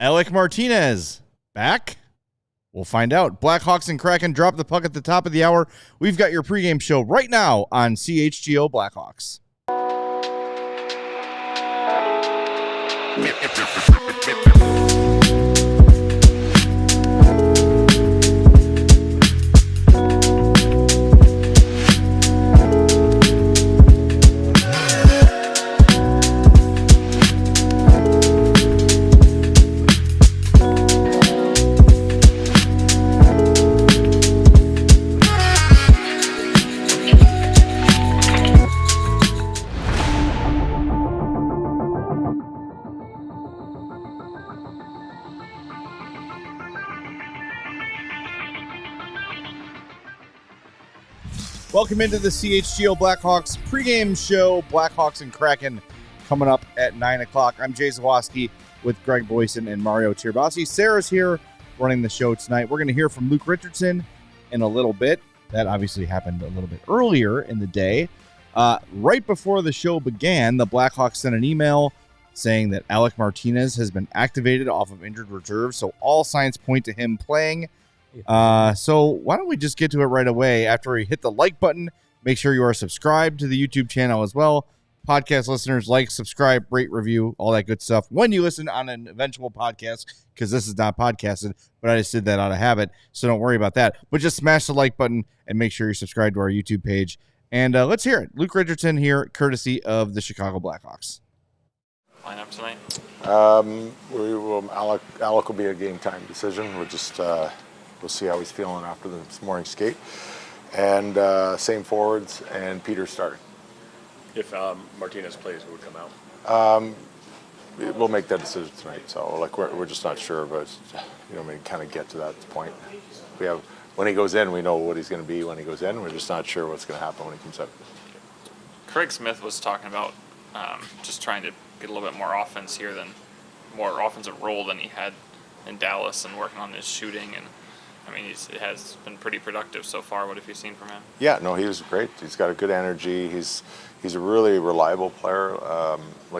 Alec Martinez back? We'll find out. Blackhawks and Kraken drop the puck at the top of the hour. We've got your pregame show right now on CHGO Blackhawks. Welcome into the CHGO Blackhawks pregame show. Blackhawks and Kraken coming up at 9 o'clock. I'm Jay Zawoski with Greg Boyson and Mario Tirabassi. Sarah's here running the show tonight. We're going to hear from Luke Richardson in a little bit. That obviously happened a little bit earlier in the day. Right before the show began, the Blackhawks sent an email saying that Alec Martinez has been activated off of injured reserve, so all signs point to him playing. So why don't we just get to it right away after we hit the like button. Make sure you are subscribed to the YouTube channel as well. Podcast listeners, like, subscribe, rate, review, all that good stuff when you listen on an eventual podcast, because this is not podcasted, but I just did that out of habit, so don't worry about that. But just smash the like button and make sure you're subscribed to our YouTube page. And let's hear it. Luke Richardson here, courtesy of the Chicago Blackhawks. Lineup tonight? Alec will be a game time decision. We'll see how he's feeling after this morning's skate. And same forwards, and Peter starting. If Martinez plays, who would come out? We'll make that decision tonight. So, we're just not sure, but we kind of get to that point. When he goes in, we know what he's going to be when he goes in. We're just not sure what's going to happen when he comes out. Craig Smith was talking about just trying to get a little bit more offensive role than he had in Dallas, and working on his shooting. And I mean, it has been pretty productive so far. What have you seen from him? Yeah, no, he was great. He's got a good energy. He's a really reliable player.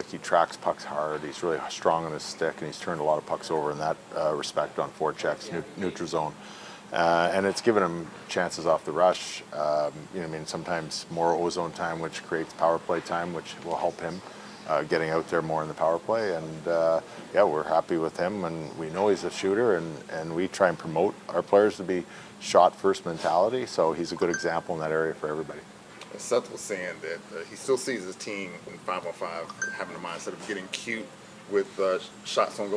He tracks pucks hard. He's really strong on his stick, and he's turned a lot of pucks over in that respect on forechecks, neutral zone. And it's given him chances off the rush. Sometimes more ozone time, which creates power play time, which will help him getting out there more in the power play. And we're happy with him, and we know he's a shooter, and we try and promote our players to be shot first mentality. So he's a good example in that area for everybody. Seth was saying that he still sees his team in 5-on-5 having the mindset of getting cute with shots on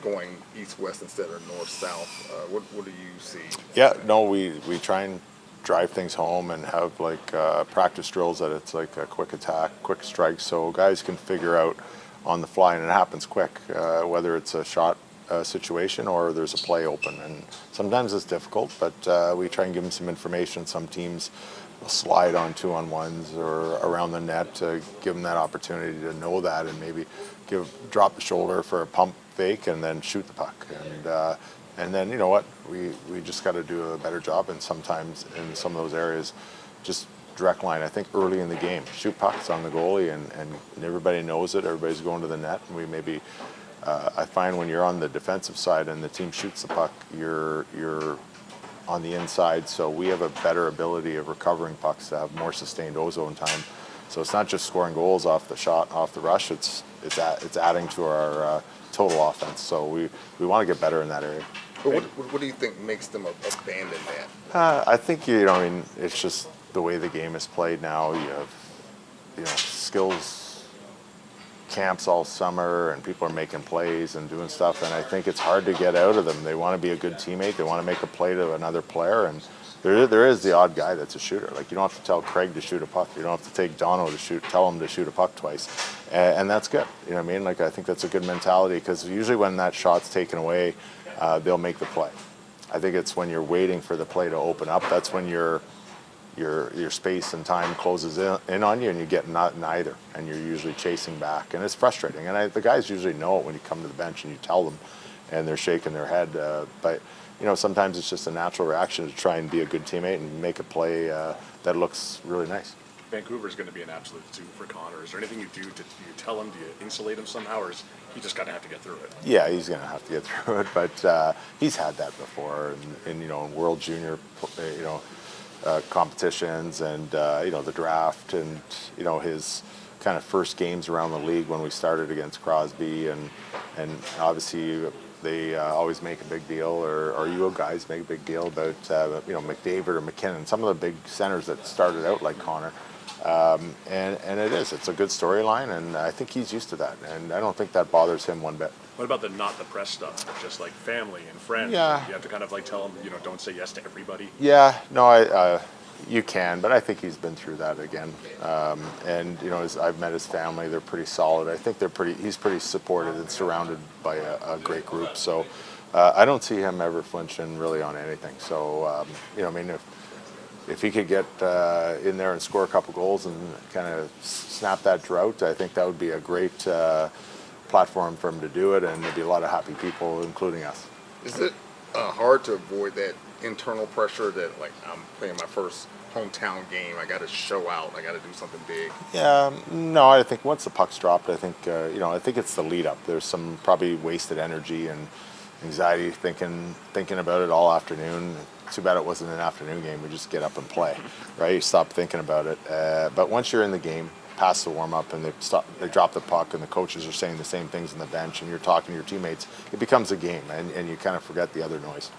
going east-west instead of north-south. What do you see? Yeah, no, we try and drive things home and have practice drills that it's like a quick attack, quick strike, so guys can figure out on the fly, and it happens quick, whether it's a shot situation or there's a play open. And sometimes it's difficult, but we try and give them some information. Some teams will slide on 2-on-1s or around the net to give them that opportunity to know that, and maybe drop the shoulder for a pump fake and then shoot the puck. And then, you know what, we just got to do a better job, and sometimes in some of those areas, just direct line. I think early in the game, shoot pucks on the goalie, and everybody knows it, everybody's going to the net, and we maybe, I find when you're on the defensive side and the team shoots the puck, you're on the inside, so we have a better ability of recovering pucks to have more sustained ozone time. So it's not just scoring goals off the shot, off the rush, it's adding to our total offense. So we want to get better in that area. But what do you think makes them abandon that? I think it's just the way the game is played now. You have skills camps all summer, and people are making plays and doing stuff, and I think it's hard to get out of them. They want to be a good teammate. They want to make a play to another player, and there is the odd guy that's a shooter. You don't have to tell Craig to shoot a puck. You don't have to take Dono to tell him to shoot a puck twice, and that's good. You know what I mean? I think that's a good mentality, because usually when that shot's taken away, they'll make the play. I think it's when you're waiting for the play to open up, that's when your space and time closes in on you, and you get neither, and you're usually chasing back, and it's frustrating. And the guys usually know it when you come to the bench and you tell them, and they're shaking their head. But sometimes it's just a natural reaction to try and be a good teammate and make a play that looks really nice. Vancouver's going to be an absolute zoo for Connor. Is there anything you do? Do you tell him? Do you insulate him somehow, or is You just gotta have to get through it. Yeah, he's going to have to get through it, but he's had that before, in in World Junior, competitions, and the draft, and his kind of first games around the league when we started against Crosby, and obviously they always make a big deal, or you guys make a big deal about McDavid or McKinnon, some of the big centers that started out like Connor. And it's a good storyline, and I think he's used to that, and I don't think that bothers him one bit. What about the not the press stuff, just like family and friends? Yeah. You have to kind of like tell them, don't say yes to everybody. Yeah, no, you can, but I think he's been through that again. And I've met his family; they're pretty solid. I think he's pretty supported and surrounded by a great group. So I don't see him ever flinching really on anything. So if he could get in there and score a couple goals and kind of snap that drought, I think that would be a great platform for him to do it, and there'd be a lot of happy people, including us. Is it hard to avoid that internal pressure that, like, I'm playing my first hometown game, I got to show out, I got to do something big? Yeah, no, I think once the puck's dropped, I think it's the lead up. There's some probably wasted energy and anxiety thinking about it all afternoon. Too bad it wasn't an afternoon game. We just get up and play, right? You stop thinking about it. But once you're in the game, past the warm-up, and they drop the puck, and the coaches are saying the same things on the bench, and you're talking to your teammates, it becomes a game, and you kind of forget the other noise.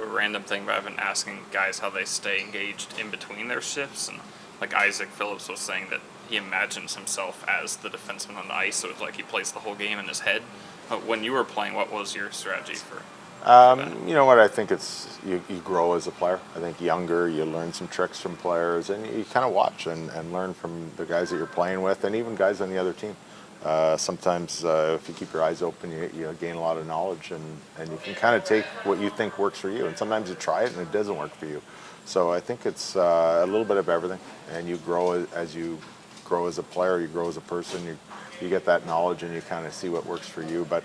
A random thing, but I've been asking guys how they stay engaged in between their shifts, and like Isaac Phillips was saying that he imagines himself as the defenseman on the ice, so it's like he plays the whole game in his head. But when you were playing, what was your strategy for You know what? I think it's you grow as a player. I think younger, you learn some tricks from players, and you kind of watch and learn from the guys that you're playing with, and even guys on the other team. Sometimes if you keep your eyes open, you gain a lot of knowledge, and you can kind of take what you think works for you. And sometimes you try it and it doesn't work for you. So I think it's a little bit of everything, and you grow as you grow as a player, you grow as a person, you get that knowledge, and you kind of see what works for you. But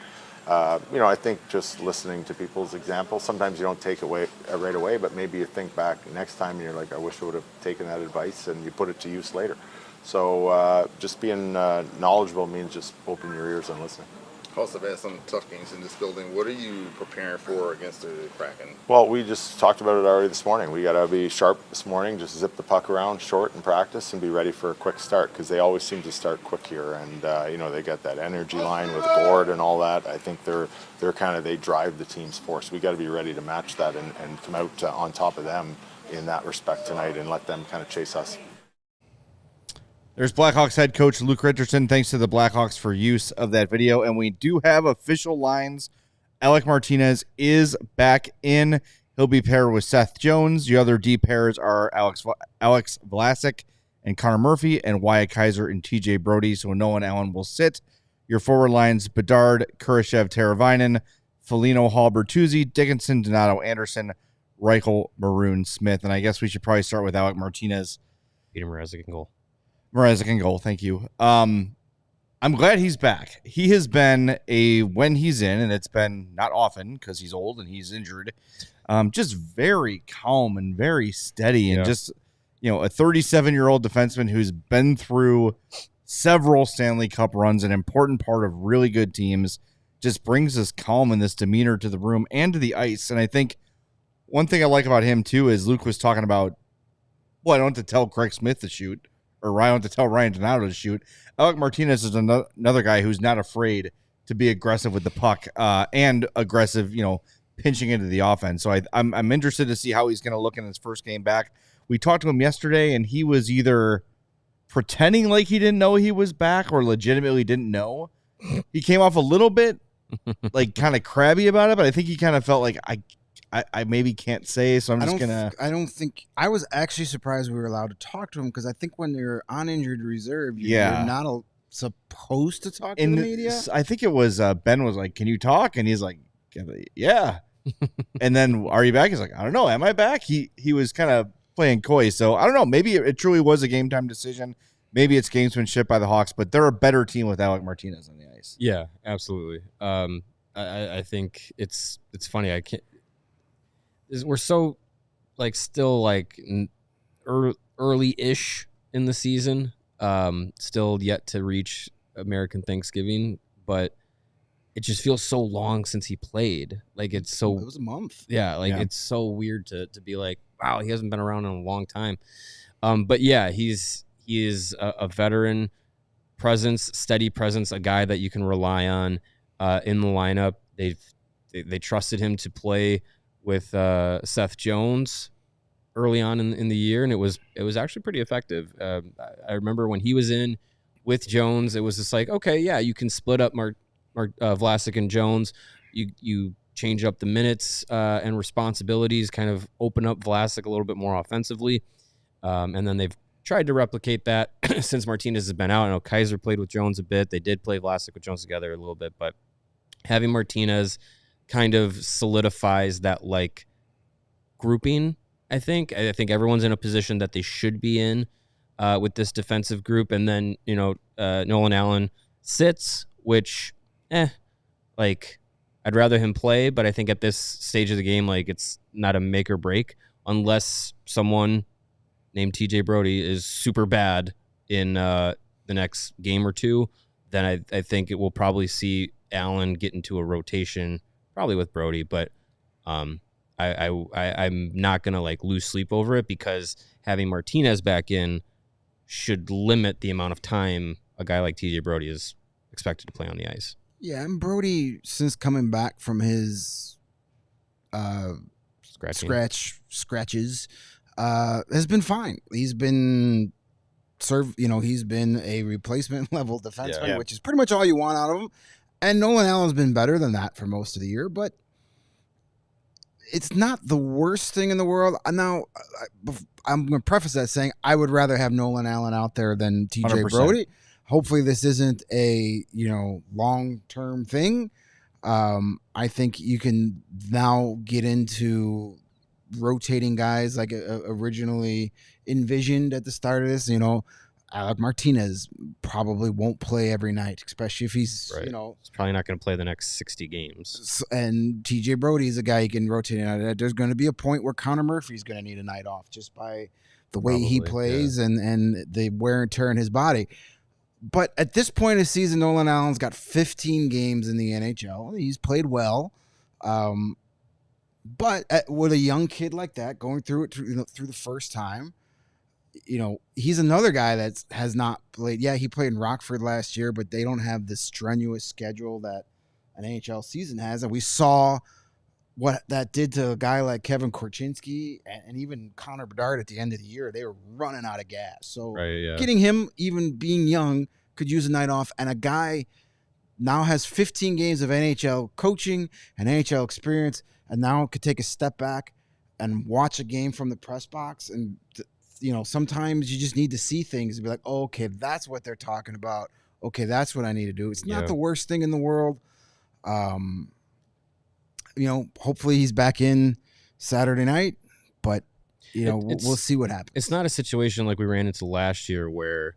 I think just listening to people's examples, sometimes you don't take it right away, but maybe you think back next time and you're like, I wish I would have taken that advice, and you put it to use later. So just being knowledgeable means just open your ears and listening. Hawks have had some tough games in this building. What are you preparing for against the Kraken? Well, we just talked about it already this morning. We got to be sharp this morning, just zip the puck around short in practice and be ready for a quick start, because they always seem to start quick here. And, they got that energy line with Gord and all that. I think they drive the team's force. We got to be ready to match that and come out on top of them in that respect tonight and let them kind of chase us. There's Blackhawks head coach Luke Richardson. Thanks to the Blackhawks for use of that video. And we do have official lines. Alec Martinez is back in. He'll be paired with Seth Jones. The other D pairs are Alex Vlasic and Connor Murphy, and Wyatt Kaiser and TJ Brody. So Nolan Allen will sit. Your forward lines: Bedard, Kurashev, Teravainen, Foligno, Hall, Bertuzzi, Dickinson, Donato, Anderson, Reichel, Maroon, Smith. And I guess we should probably start with Alec Martinez. Peter Mrazek in goal. Mrazek in goal, thank you. I'm glad he's back. He has been when he's in, and it's been not often because he's old and he's injured, just very calm and very steady, and just, a 37-year-old defenseman who's been through several Stanley Cup runs, an important part of really good teams, just brings this calm and this demeanor to the room and to the ice. And I think one thing I like about him too is Luke was talking about, I don't have to tell Craig Smith to shoot, or I don't have to tell Ryan Donato to shoot. Alec Martinez is another guy who's not afraid to be aggressive with the puck and aggressive, pinching into the offense. So I'm interested to see how he's going to look in his first game back. We talked to him yesterday, and he was either pretending like he didn't know he was back or legitimately didn't know. He came off a little bit like kind of crabby about it, but I think he kind of felt like I maybe can't say, so I'm just going to... I don't think... I was actually surprised we were allowed to talk to him, because I think when you're on injured reserve, you're not supposed to talk to the media. I think it was Ben was like, can you talk? And he's like, yeah. And then, are you back? He's like, I don't know. Am I back? He was kind of playing coy. So, I don't know. Maybe it truly was a game-time decision. Maybe it's gamesmanship by the Hawks, but they're a better team with Alec Martinez on the ice. Yeah, absolutely. I think it's funny. I can't... We're so still early-ish in the season, still yet to reach American Thanksgiving. But it just feels so long since he played. Like it was a month. Yeah, like it's so weird to be like, wow, he hasn't been around in a long time. But yeah, he is a veteran presence, steady presence, a guy that you can rely on in the lineup. They trusted him to play with Seth Jones early on in the year, and it was actually pretty effective. I remember when he was in with Jones, it was just like, okay, yeah, you can split up Vlasic and Jones. You change up the minutes and responsibilities, kind of open up Vlasic a little bit more offensively, and then they've tried to replicate that since Martinez has been out. I know Kaiser played with Jones a bit. They did play Vlasic with Jones together a little bit, but having Martinez kind of solidifies that like grouping. I think everyone's in a position that they should be in with this defensive group. And then, Nolan Allen sits, which, like I'd rather him play, but I think at this stage of the game, like it's not a make or break unless someone named TJ Brody is super bad in the next game or two. Then I think it will probably see Allen get into a rotation, probably with Brody, but I'm not gonna like lose sleep over it because having Martinez back in should limit the amount of time a guy like TJ Brody is expected to play on the ice. Yeah, and Brody, since coming back from his scratches, has been fine. He's been he's been a replacement level defenseman, which is pretty much all you want out of him. And Nolan Allen's been better than that for most of the year, but it's not the worst thing in the world. Now, I'm going to preface that saying I would rather have Nolan Allen out there than TJ 100%. Brody. Hopefully this isn't a, long-term thing. I think you can now get into rotating guys like originally envisioned at the start of this. Alec Martinez probably won't play every night, especially if he's, Right. He's probably not going to play the next 60 games. And TJ Brody is a guy you can rotate in. There's going to be a point where Connor Murphy's going to need a night off just by the way he plays and the wear and tear in his body. But at this point of the season, Nolan Allen's got 15 games in the NHL. He's played well. But with a young kid like that going through it through the first time, he's another guy that has not played. Yeah, he played in Rockford last year, but they don't have the strenuous schedule that an NHL season has. And we saw what that did to a guy like Kevin Korchinski and even Connor Bedard at the end of the year. They were running out of gas. So getting him, even being young, could use a night off. And a guy now has 15 games of NHL coaching and NHL experience, and now could take a step back and watch a game from the press box. And sometimes you just need to see things and be like, oh, okay, that's what they're talking about. Okay, that's what I need to do. It's not the worst thing in the world. Hopefully he's back in Saturday night, but we'll see what happens. It's not a situation like we ran into last year where,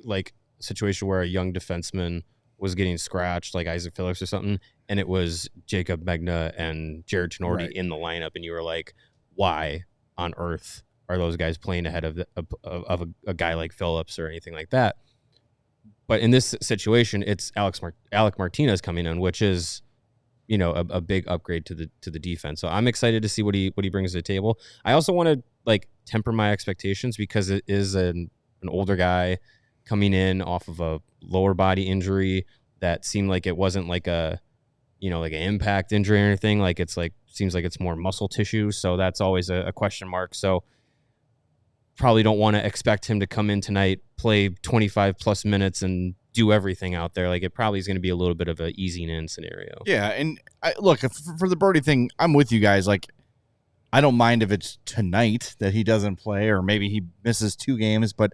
like a situation where a young defenseman was getting scratched like Isaac Phillips or something, and it was Jacob Megna and Jared Tenorti in the lineup, and you were like, why on earth are those guys playing ahead of a guy like Phillips or anything like that? But in this situation, it's Alec Martinez coming in, which is, a big upgrade to the defense. So I'm excited to see what he brings to the table. I also want to like temper my expectations because it is an older guy coming in off of a lower body injury that seemed like it wasn't like like an impact injury or anything. Like seems like it's more muscle tissue. So that's always a question mark. So probably don't want to expect him to come in tonight, play 25 plus minutes and do everything out there. Like it probably is going to be a little bit of an easing in scenario. Yeah. And look, for the Brody thing, I'm with you guys. Like, I don't mind if it's tonight that he doesn't play, or maybe he misses 2 games, but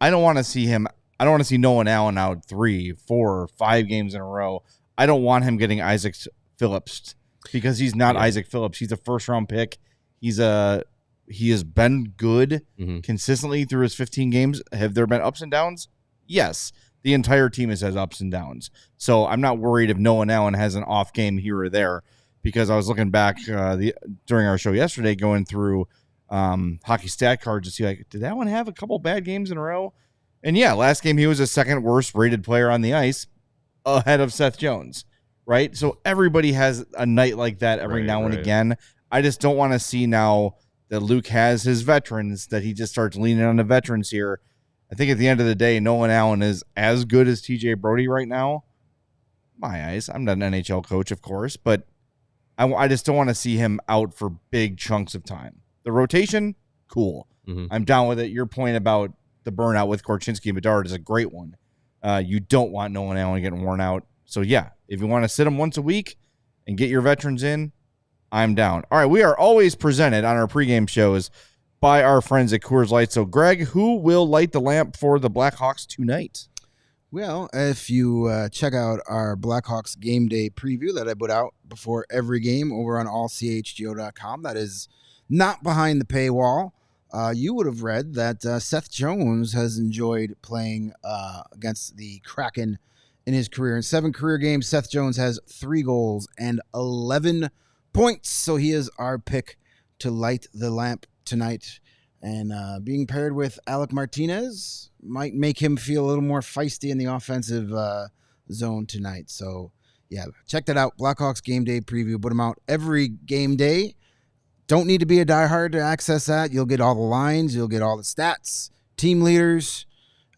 I don't want to see him. I don't want to see Nolan Allen out 3, 4, 5 games in a row. I don't want him getting Isaac Phillips because he's not Isaac Phillips. He's a first-round pick. He has been good consistently through his 15 games. Have there been ups and downs? Yes. The entire team has ups and downs. So I'm not worried if Nolan Allen has an off game here or there, because I was looking back during our show yesterday, going through hockey stat cards to see, like, did that one have a couple bad games in a row? And yeah, last game he was the second worst rated player on the ice. ahead of Seth Jones, right? So everybody has a night like that every now and again. I just don't want to see now that Luke has his veterans, that he just starts leaning on the veterans here. I think at the end of the day, Nolan Allen is as good as TJ Brody right now. My eyes. I'm not an NHL coach, of course, but I just don't want to see him out for big chunks of time. The rotation, cool. Mm-hmm. I'm down with it. Your point about the burnout with Korchinski and Bedard is a great one. You don't want Nolan Allen getting worn out. So, yeah, if you want to sit him once a week and get your veterans in, I'm down. All right, we are always presented on our pregame shows by our friends at Coors Light. So, Greg, who will light the lamp for the Blackhawks tonight? Well, if you check out our Blackhawks game day preview that I put out before every game over on ALLCITY.com, that is not behind the paywall, you would have read that Seth Jones has enjoyed playing against the Kraken in his career. In 7 career games, Seth Jones has 3 goals and 11 points. So he is our pick to light the lamp tonight. And being paired with Alec Martinez might make him feel a little more feisty in the offensive zone tonight. So, yeah, check that out. Blackhawks game day preview. Put them out every game day. Don't need to be a diehard to access that. You'll get all the lines. You'll get all the stats, team leaders,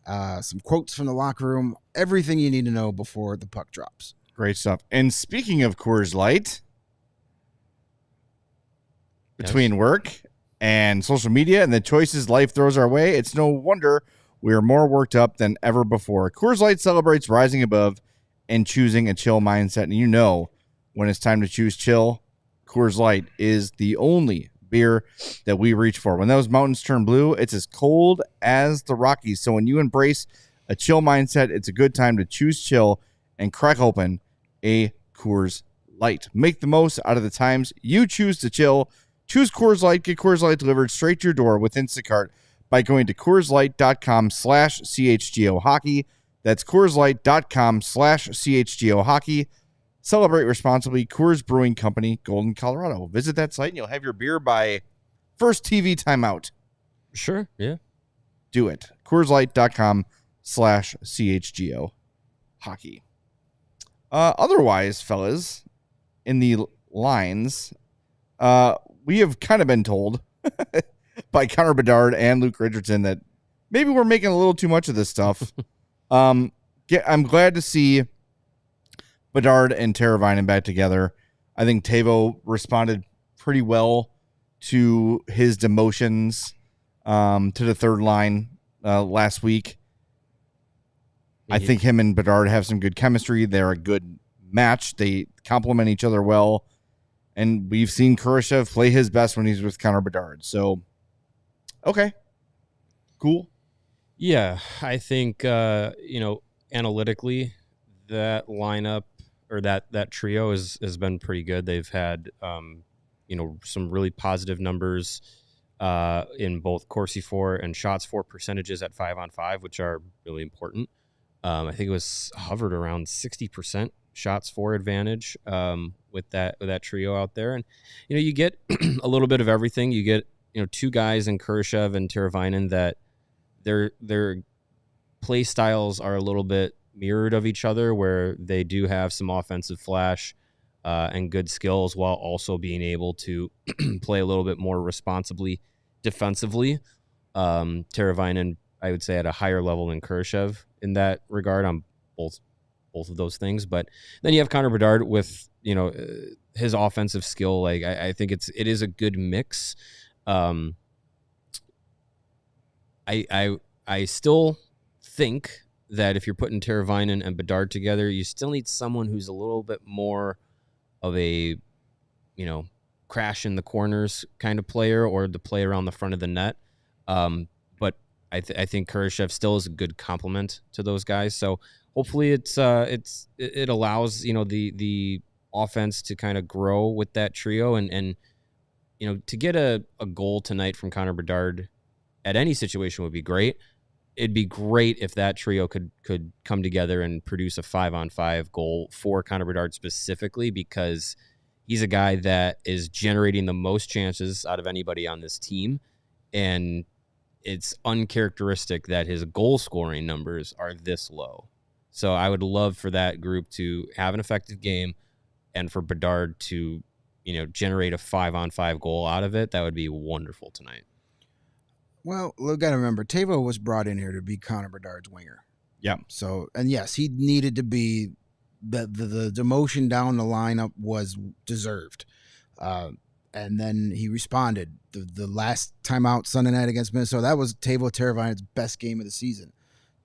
some quotes from the locker room, everything you need to know before the puck drops. Great stuff. And speaking of Coors Light, between work and social media and the choices life throws our way, it's no wonder we are more worked up than ever before. Coors Light celebrates rising above and choosing a chill mindset. And you know, when it's time to choose chill, Coors Light is the only beer that we reach for. When those mountains turn blue, it's as cold as the Rockies. So when you embrace a chill mindset, it's a good time to choose chill and crack open a Coors Light. Make the most out of the times you choose to chill. Choose Coors Light. Get Coors Light delivered straight to your door with Instacart by going to CoorsLight.com/CHGO Hockey. That's CoorsLight.com/CHGO Hockey. Celebrate responsibly. Coors Brewing Company, Golden, Colorado. Visit that site and you'll have your beer by first TV timeout. Sure, yeah. Do it. CoorsLight.com/CHGO Hockey. Otherwise, fellas, in the lines, we have kind of been told by Connor Bedard and Luke Richardson that maybe we're making a little too much of this stuff. I'm glad to see Bedard and Teravainen back together. I think Tavo responded pretty well to his demotions to the third line last week. I think him and Bedard have some good chemistry. They're a good match. They complement each other well. And we've seen Kurashev play his best when he's with Connor Bedard. So, okay. Cool. Yeah, I think, analytically, that lineup or that trio has been pretty good. They've had, some really positive numbers in both Corsi for and shots for percentages at 5-on-5, which are really important. I think it was hovered around 60% shots for advantage with that trio out there. And, you get a little bit of everything. You get, 2 guys in Kurashev and Teravainen that their play styles are a little bit mirrored of each other, where they do have some offensive flash and good skills while also being able to play a little bit more responsibly defensively. Teravainen, I would say, at a higher level than Kurashev in that regard on both of those things. But then you have Connor Bedard with, his offensive skill. Like I think it is a good mix. I still think that if you're putting Teravainen and Bedard together, you still need someone who's a little bit more of a, crash in the corners kind of player, or the play around the front of the net. But I think Kurashev still is a good complement to those guys. So hopefully it allows, the offense to kind of grow with that trio and to get a goal tonight from Connor Bedard at any situation would be great. It'd be great if that trio could come together and produce a 5-on-5 goal for Connor Bedard specifically, because he's a guy that is generating the most chances out of anybody on this team. And it's uncharacteristic that his goal scoring numbers are this low. So I would love for that group to have an effective game and for Bedard to, generate a 5-on-5 goal out of it. That would be wonderful tonight. Well, look, got to remember, Tavo was brought in here to be Connor Bedard's winger. Yeah. So, and yes, he needed to be the demotion down the lineup was deserved. And then he responded. The last time out Sunday night against Minnesota, that was Teuvo Teravainen's best game of the season.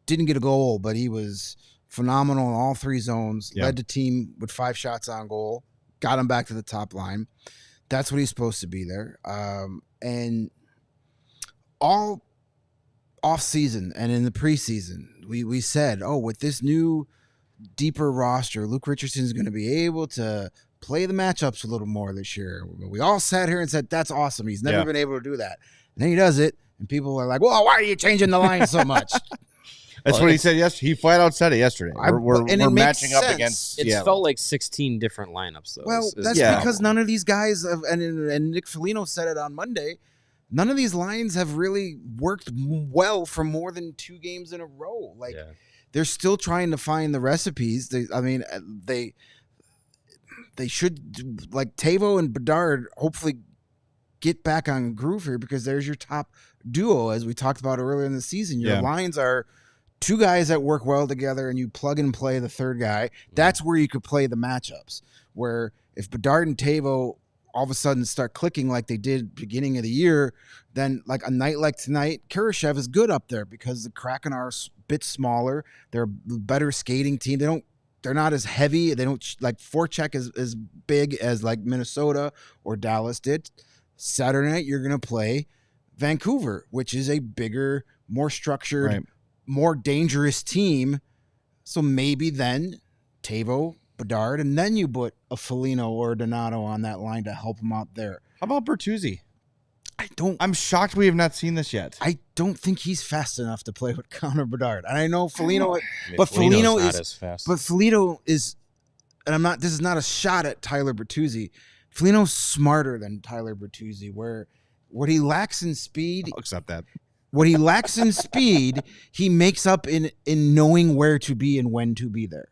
Didn't get a goal, but he was phenomenal in all three zones. Yep. Led the team with 5 shots on goal. Got him back to the top line. That's what he's supposed to be there. And all off season and in the preseason, we said, with this new deeper roster, Luke Richardson is going to be able to play the matchups a little more this year. We all sat here and said, that's awesome. He's never been able to do that. And then he does it, and people are like, well, why are you changing the line so much? That's what he said yesterday. He flat out said it yesterday. We're matching up against It's Seattle. felt like 16 different lineups, though. Well, that's because none of these guys, and Nick Foligno said it on Monday, none of these lines have really worked well for more than 2 games in a row. They're still trying to find the recipes. They should, like Tavo and Bedard, hopefully get back on groove here because there's your top duo, as we talked about earlier in the season. Your lines are 2 guys that work well together, and you plug and play the third guy. That's where you could play the matchups. Where if Bedard and Tavo all of a sudden start clicking like they did beginning of the year, then like a night like tonight, Kurashev is good up there because the Kraken are a bit smaller. They're a better skating team. They're not as heavy. They don't like forecheck as big as like Minnesota or Dallas did. Saturday night, you're going to play Vancouver, which is a bigger, more structured, more dangerous team. So maybe then Tavo, Bedard, and then you put a Foligno or a Donato on that line to help him out there. How about Bertuzzi? I'm I'm shocked we have not seen this yet. I don't think he's fast enough to play with Connor Bedard. And I know Foligno, but Foligno's Foligno not is as fast. But Foligno is, and this is not a shot at Tyler Bertuzzi. Foligno's smarter than Tyler Bertuzzi, where what he lacks in speed, I'll accept that. what he lacks in speed, he makes up in knowing where to be and when to be there.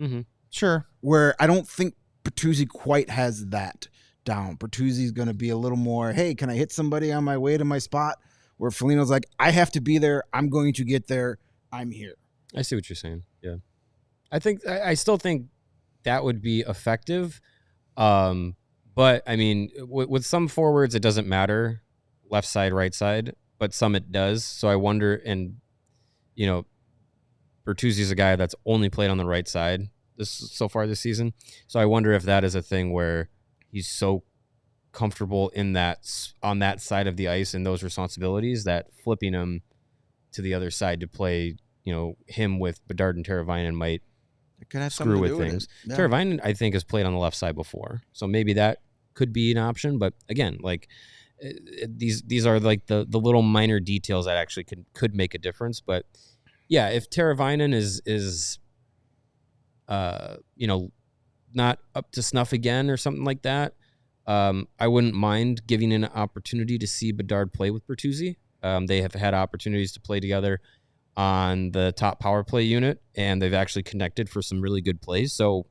Mm-hmm. Sure. Where I don't think Bertuzzi quite has that down. Bertuzzi's going to be a little more, hey, can I hit somebody on my way to my spot? Where Foligno's like, I have to be there. I'm going to get there. I'm here. I see what you're saying. Yeah. I still think that would be effective. But I mean, with some forwards, it doesn't matter left side, right side, but some it does. So I wonder, and Bertuzzi's a guy that's only played on the right side so far this season. So I wonder if that is a thing where he's so comfortable on that side of the ice and those responsibilities that flipping him to the other side to play, him with Bedard and Teravainen might screw with things. Yeah. Teravainen, I think, has played on the left side before, so maybe that could be an option. But again, like these are like the little minor details that actually could make a difference. But yeah, if Teravainen is not up to snuff again or something like that, I wouldn't mind giving an opportunity to see Bedard play with Bertuzzi. They have had opportunities to play together on the top power play unit, and they've actually connected for some really good plays. So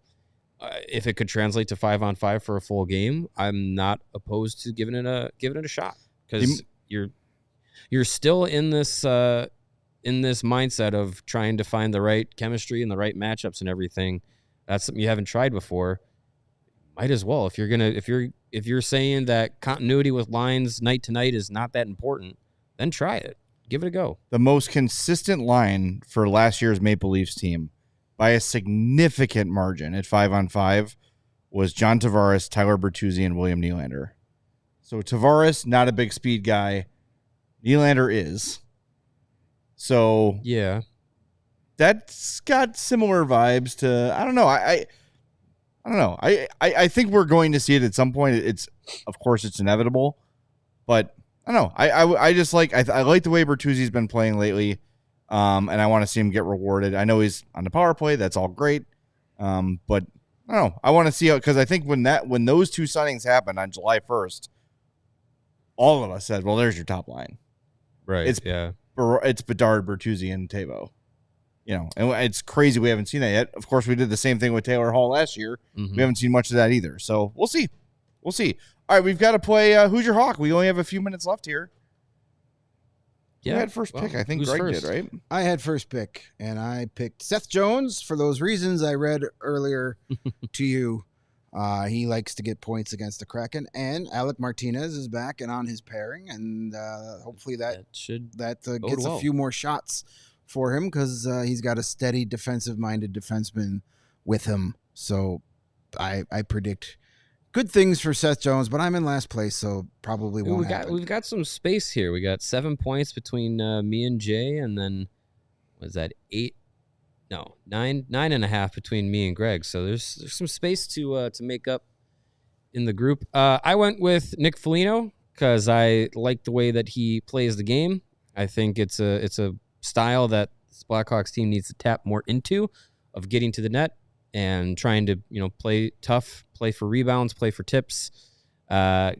if it could translate to 5-on-5 for a full game, I'm not opposed to giving it a shot, because you're still in this mindset of trying to find the right chemistry and the right matchups and everything. That's something you haven't tried before. Might as well. If you're saying that continuity with lines night to night is not that important, then try it. Give it a go. The most consistent line for last year's Maple Leafs team by a significant margin at 5-on-5 was John Tavares, Tyler Bertuzzi, and William Nylander. So Tavares, not a big speed guy. Nylander is. So yeah, that's got similar vibes to, I don't know. I don't know. I think we're going to see it at some point. Of course it's inevitable, but I don't know. I just like, I like the way Bertuzzi's been playing lately. And I want to see him get rewarded. I know he's on the power play. That's all great. But I don't know. I want to see how, because I think when those 2 signings happened on July 1st, all of us said, well, there's your top line. Right. It's Bedard, Bertuzzi, and Tavo. and it's crazy we haven't seen that yet. Of course, we did the same thing with Taylor Hall last year. Mhm. We haven't seen much of that either. So we'll see. We'll see. All right, we've got to play Who's Your Hawk? We only have a few minutes left here. Yeah. Who had first pick? I think who's Greg first? did, right? I had first pick, and I picked Seth Jones for those reasons I read earlier to you. He likes to get points against the Kraken, and Alec Martinez is back and on his pairing, and hopefully that bode gets well. a few more shots for him because he's got a steady defensive-minded defenseman with him. So I predict good things for Seth Jones, but I'm in last place, so probably won't happen. We've got some space here. We got 7 points between me and Jay, and then was that 8? No, 9.5 between me and Greg. So there's some space to make up in the group. I went with Nick Foligno because I like the way that he plays the game. I think it's a style that this Blackhawks team needs to tap more into, of getting to the net and trying to play tough, play for rebounds, play for tips,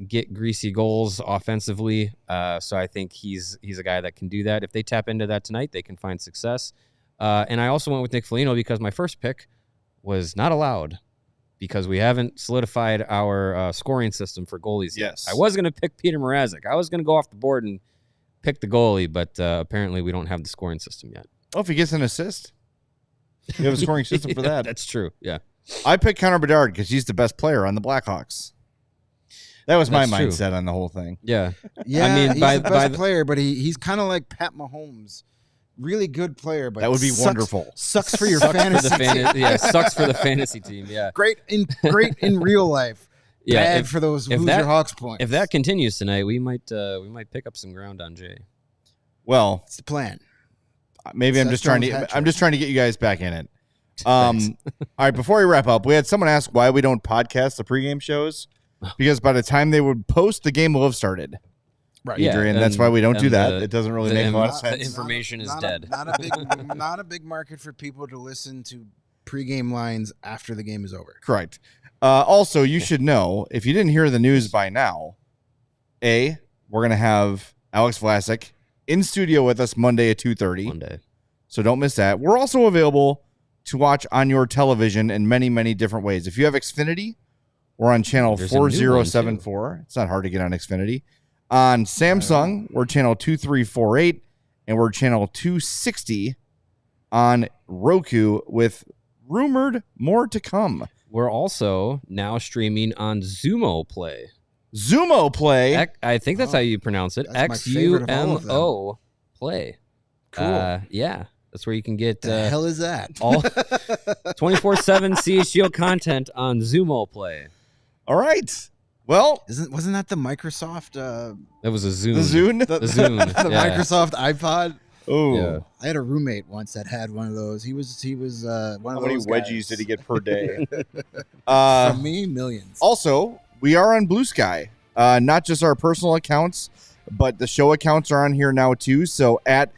get greasy goals offensively. So I think he's a guy that can do that. If they tap into that tonight, they can find success. And I also went with Nick Foligno because my first pick was not allowed because we haven't solidified our scoring system for goalies yet. Yes. I was going to pick Peter Mrazek. I was going to go off the board and pick the goalie, but apparently we don't have the scoring system yet. Oh, if he gets an assist, you have a scoring system for that. That's true. Yeah. I picked Connor Bedard because he's the best player on the Blackhawks. That was my That's true. mindset on the whole thing. Yeah. Yeah, I mean, he's by the best the- player, but he's kind of like Pat Mahomes. Really good player, but That would be sucks- wonderful. Sucks for your Sucks fantasy for the team. yeah, sucks for the fantasy team. Yeah. Great in real life. Yeah, Bad if- for those if Who's that- Your Hawks points. If that continues tonight, we might pick up some ground on Jay. Well, it's the plan. maybe I'm Seth just trying Jones to. hat I'm trick. just trying to get you guys back in it. All right, before we wrap up, we had someone ask why we don't podcast the pregame shows because by the time they would post, the game will have started. Right. Yeah, Adrian, and- that's why we don't do and that. It doesn't really the make a lot of The sense. information is Not dead. Not a big market for people to listen to pregame lines after the game is over. Correct. Also, you should know, if you didn't hear the news by now, we're going to have Alex Vlasic in studio with us Monday at 2:30. Monday. So don't miss that. We're also available to watch on your television in many, many different ways. If you have Xfinity, we're on channel There's a new one, 4074. It's not hard to get on Xfinity. On Samsung, we're channel 2348, and we're channel 260 on Roku with rumored more to come. We're also now streaming on Xumo Play. Xumo Play. I think that's how you pronounce it. That's my favorite of all of them. XUMO Play. Cool. Yeah, that's where you can get The hell is that? all 24/7 CHGO content on Xumo Play. All right. Well, Wasn't that the Microsoft? That was a Zune. the Zune. The Zune. The yeah. Microsoft iPod. Oh, Yeah. I had a roommate once that had one of those. He was one how of many those wedgies guys. did he get per day? From me, millions. Also, we are on Blue Sky. Not just our personal accounts, but the show accounts are on here now too. So at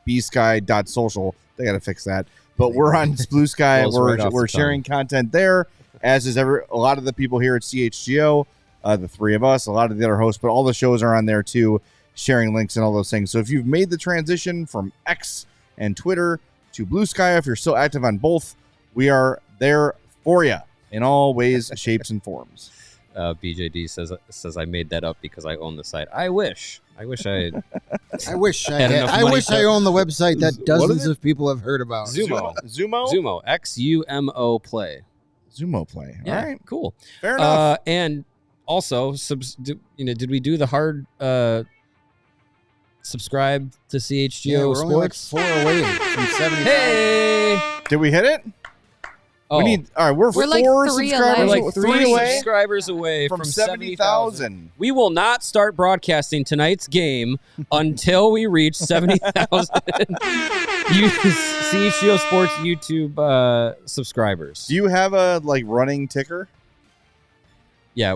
chgo-blackhawks.bsky.social. They got to fix that. But we're on Blue Sky. Rolls right off we're the sharing tongue. content there, as is a lot of the people here at CHGO, the three of us, a lot of the other hosts, but all the shows are on there too, sharing links and all those things. So if you've made the transition from X and Twitter to Blue Sky, if you're still active on both, we are there for you in all ways, shapes, and forms. BJD says I made that up because I own the site. I wish I I wish I Had had. enough I money wish to- I owned the website that What dozens is it? of people have heard about. Xumo. Xumo? XUMO Play. Xumo Play. Yeah, All right. cool. Fair enough. And also, did we do the hard subscribe to CHGO Yeah, we're only like Sports? 4 away from 70,000. Hey! Did we hit it? Oh, We need. All right, we're like four 3 subscribers. away. we're like three three away subscribers away from 70,000. 70,000. We will not start broadcasting tonight's game until we reach 70,000 CHGO Sports YouTube subscribers. Do you have a running ticker? Yeah,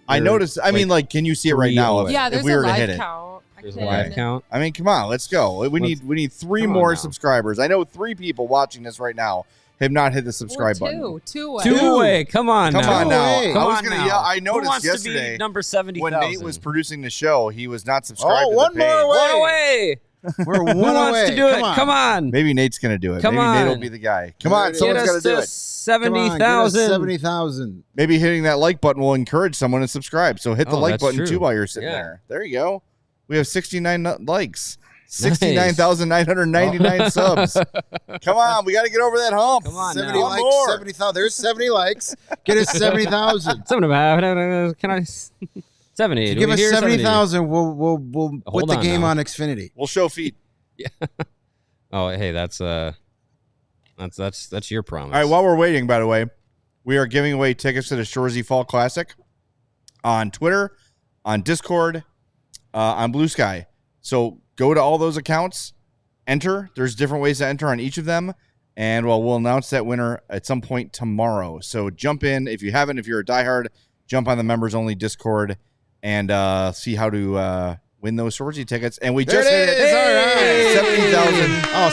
I noticed. I mean, can you see it right three now? away. Yeah, if there's we a were to live hit it. count. there's a I live could- count. I mean, come on, let's go. We need 3 come on more now. subscribers. I know 3 people watching this right now have not hit the subscribe Well, button. two away. Two away. Come on Come now. on now. Hey. I Come was on gonna now. yell. I Who noticed wants yesterday to be number 70,000? when Nate was producing the show, he was not subscribed to one the page. more away. One away. We're Who one wants away. to do it? Come on. Maybe Nate's going to do it. Come Maybe Nate will on. be the guy. Come There on, it is. someone's Get got us to do to it. 70,000. 70,000. Maybe hitting that like button will encourage someone to subscribe. So hit the Oh, like that's button true. too while you're sitting Yeah. there. There you go. We have 69 likes. 69,999 subs. Come on, we got to get over that hump. Come on 70 now. One likes, more. 70,000. There's 70 likes. Get us 70,000. 70. Can I? 70. Do Give we us hear 70,000. We'll put Hold the on game now. on Xfinity. We'll show feet. Oh, hey, that's your promise. All right, while we're waiting, by the way, we are giving away tickets to the Shoresy Fall Classic on Twitter, on Discord, on Blue Sky. So go to all those accounts, enter. There's different ways to enter on each of them, and we'll announce that winner at some point tomorrow. So jump in. If you haven't, if you're a diehard, jump on the members-only Discord and see how to win those Shoresy tickets. And we just hit it. is. All right. 70,000. Oh,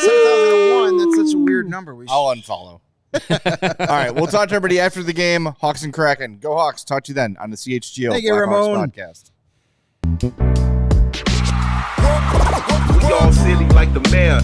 7,001. That's such a weird number. We I'll unfollow. All right, we'll talk to everybody after the game. Hawks and Kraken. Go Hawks. Talk to you then on the CHGO Thank you, Blackhawks Ramon. podcast. We all silly like the mayor.